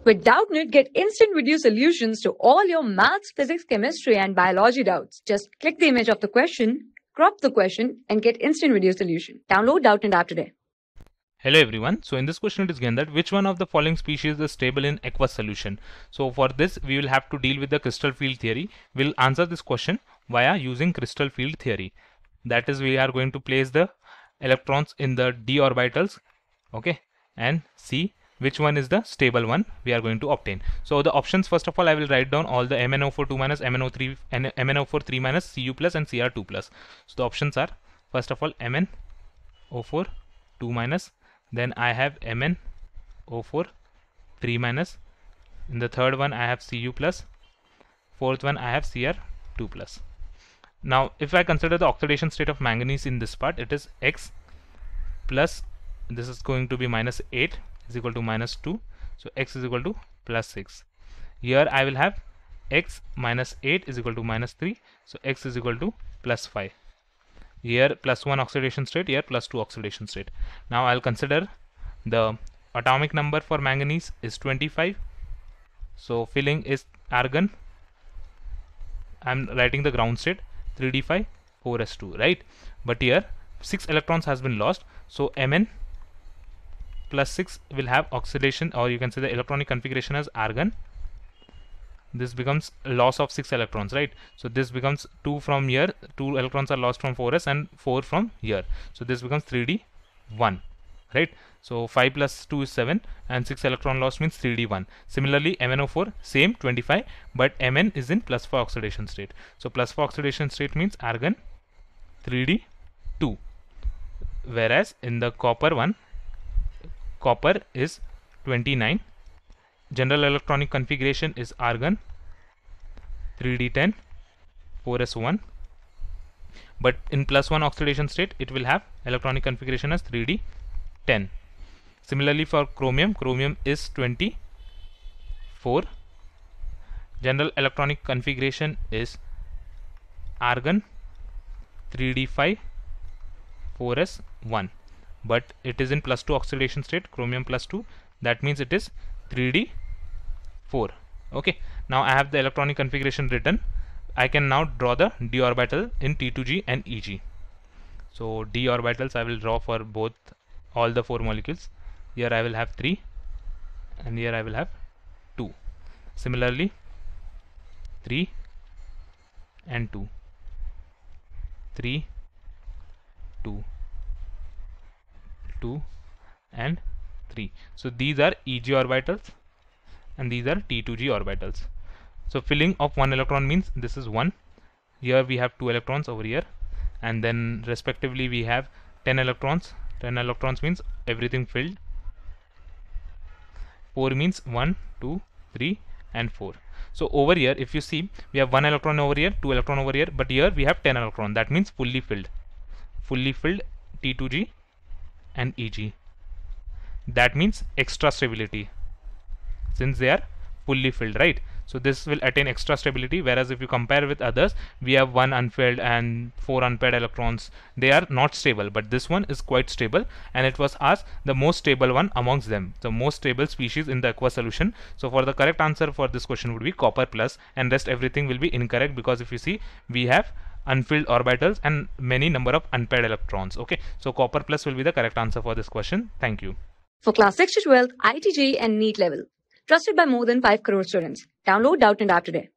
With Doubtnut, get instant video solutions to all your maths, physics, chemistry, and biology doubts. Just click the image of the question, crop the question, and get instant video solution. Download Doubtnut app today. Hello everyone. So in this question it is given that which one of the following species is stable in aqueous solution. So for this we will have to deal with the crystal field theory. We'll answer this question via using crystal field theory. That is, we are going to place the electrons in the d orbitals, okay, and see which one is the stable one we are going to obtain. So the options, first of all I will write down all the MnO4 2 minus, MnO3 and MnO4 3 minus, Cu plus and Cr2 plus. So the options are, first of all, MnO4 2 minus, then I have MnO4 3 minus, in the third one I have Cu plus, fourth one I have Cr2 plus. Now if I consider the oxidation state of manganese in this part, it is X plus, this is going to be minus 8 is equal to minus 2, so X is equal to plus 6. Here I will have X minus 8 is equal to minus 3, so X is equal to plus 5. Here plus 1 oxidation state, here plus 2 oxidation state. Now I'll consider the atomic number for manganese is 25, so filling is argon. I'm writing the ground state 3d5 4s2, right? But here 6 electrons has been lost, so Mn plus 6 will have oxidation, or you can say the electronic configuration as argon. This becomes loss of 6 electrons, right? So this becomes 2 from here, 2 electrons are lost from 4s and 4 from here, so this becomes 3d1, right? So 5 plus 2 is 7 and 6 electron lost means 3d1. Similarly MnO4 same 25, but Mn is in plus 4 oxidation state, so plus 4 oxidation state means argon 3d2, whereas in the copper one, copper is 29, general electronic configuration is argon 3d10 4s1, but in plus 1 oxidation state it will have electronic configuration as 3d10. Similarly for chromium, chromium is 24, general electronic configuration is argon 3d5 4s1, but it is in plus 2 oxidation state, chromium plus 2, that means it is 3d4. okay, now I have the electronic configuration written. I can now draw the d orbital in T2g and Eg. So d orbitals I will draw for both, all the 4 molecules. Here I will have 3 and here I will have 2. Similarly 3 and 2, 3 2 2 and 3. So these are Eg orbitals and these are T2g orbitals. So filling of 1 electron means this is 1. Here we have 2 electrons over here, and then respectively we have 10 electrons. 10 electrons means everything filled. 4 means 1 2 3 and 4. So over here if you see, we have 1 electron over here, 2 electron over here, but here we have 10 electron, that means fully filled. Fully filled T2g and Eg. That means extra stability since they are fully filled, right? So this will attain extra stability, whereas if you compare with others, we have 1 unfilled and 4 unpaired electrons. They are not stable, but this one is quite stable, and it was asked the most stable one amongst them, the most stable species in the aqueous solution. So for the correct answer for this question would be copper plus, and rest everything will be incorrect, because if you see, we have unfilled orbitals and many number of unpaired electrons. Okay, so copper plus will be the correct answer for this question. Thank you. For class 6 to 12, IIT JEE and NEET level. Trusted by more than 5 crore students. Download Doubtnut app today.